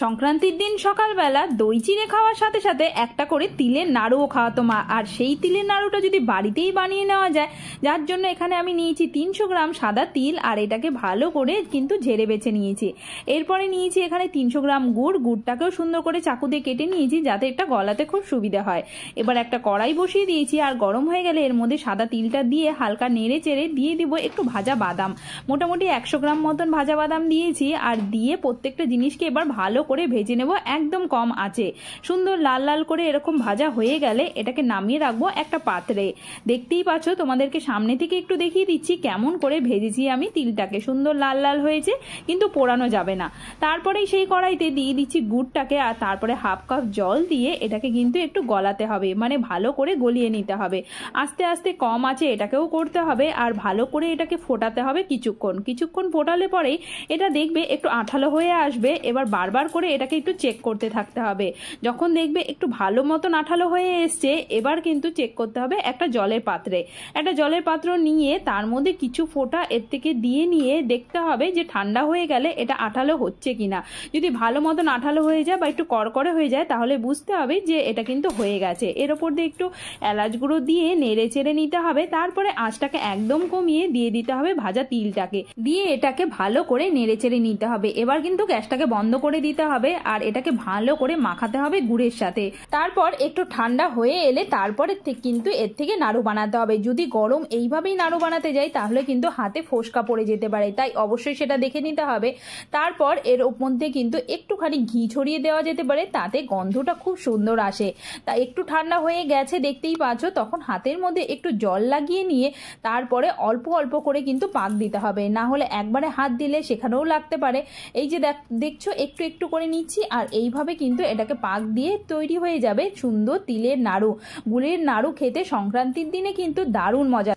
সংক্রান্তির দিন সকালবেলা দই চিড়ে খাওয়ার সাথে সাথে একটা করে তিলের নাড়ুও খাওয়াতো মা। আর সেই তিলের নাড়ুটা যদি বাড়িতেই বানিয়ে নেওয়া যায়, যার জন্য এখানে আমি নিয়েছি 300 গ্রাম সাদা তিল, আর এটাকে ভালো করে কিন্তু ঝেড়ে বেছে নিয়েছি। এরপরে নিয়েছি এখানে 300 গ্রাম গুড়, গুড়টাকেও সুন্দর করে চাকু দিয়ে কেটে নিয়েছি যাতে এটা গলাতে খুব সুবিধা হয়। এবার একটা কড়াই বসিয়ে দিয়েছি, আর গরম হয়ে গেলে এর মধ্যে সাদা তিলটা দিয়ে হালকা নেড়ে চেড়ে দিয়ে দিব একটু ভাজা বাদাম, মোটামুটি 100 গ্রাম মতন ভাজা বাদাম দিয়েছি। আর দিয়ে প্রত্যেকটা জিনিসকে এবার ভালো করে ভেজে নেব একদম কম আঁচে। সুন্দর লাল লাল করে এরকম ভাজা হয়ে গেলে এটাকে নামিয়ে রাখবো একটা পাত্রে। দেখতেই পাচ্ছ, তোমাদেরকে সামনে থেকে একটু দেখিয়ে দিচ্ছি কেমন করে ভেজেছি আমি তিলটাকে। সুন্দর লাল লাল হয়েছে, কিন্তু পোড়ানো যাবে না। তারপরেই সেই কড়াইতে দিয়ে দিচ্ছি গুড়টাকে, আর তারপরে হাফ কাপ জল দিয়ে এটাকে কিন্তু একটু গলাতে হবে, মানে ভালো করে গলিয়ে নিতে হবে। আস্তে আস্তে কম আঁচে এটাকেও করতে হবে, আর ভালো করে এটাকে ফোটাতে হবে কিছুক্ষণ ফোটালে পরেই এটা দেখবে একটু আঠালো হয়ে আসবে। এবার বারবার করে এটাকে একটু চেক করতে থাকতে হবে। যখন দেখবে একটু ভালো মতন আঠালো হয়ে এসছে, এবার কিন্তু চেক করতে হবে একটা জলের পাত্র নিয়ে তার মধ্যে কিছু ফোঁটা এর থেকে দিয়ে নিয়ে দেখতে হবে যে ঠান্ডা হয়ে গেলে এটা আঠালো হচ্ছে কিনা। যদি ভালো মতন আঠালো হয়ে যায় বা একটু কড়কড়ে হয়ে যায়, তাহলে বুঝতে হবে যে এটা কিন্তু হয়ে গেছে। এর ওপর দিয়ে একটু এলাচ গুঁড়ো দিয়ে নেড়ে চেড়ে নিতে হবে। তারপরে আঁচটাকে একদম কমিয়ে দিয়ে দিতে হবে ভাজা তিলটাকে, দিয়ে এটাকে ভালো করে নেড়ে চেড়ে নিতে হবে। এবার কিন্তু গ্যাসটাকে বন্ধ করে দিতে হবে, আর এটাকে ভালো করে মাখাতে হবে গুড়ের সাথে। তারপর একটু ঠান্ডা হয়ে এলে তারপরে কিন্তু এর থেকে নাড়ু বানাতে হবে। যদি গরম এইভাবেই নাড়ু বানাতে যাই তাহলে কিন্তু হাতে ফোসকা পড়ে যেতে পারে, তাই অবশ্যই সেটা দেখে নিতে হবে। তারপর এর মধ্যে কিন্তু একটুখানি ঘি ছড়িয়ে দেওয়া যেতে পারে, তাতে গন্ধটা খুব সুন্দর আসে। তা একটু ঠান্ডা হয়ে গেছে দেখতেই পাচ্ছ, তখন হাতের মধ্যে একটু জল লাগিয়ে নিয়ে তারপরে অল্প অল্প করে কিন্তু পাক দিতে হবে, না হলে একবারে হাত দিলে সেখানেও লাগতে পারে। এই যে দেখছো একটু একটু করে নিচ্ছি, আর এইভাবে কিন্তু এটাকে পাক দিয়ে তৈরি হয়ে যাবে সুন্দর তিলের নাড়ু। গুড়ের নাড়ু খেতে সংক্রান্তির দিনে কিন্তু দারুণ মজা।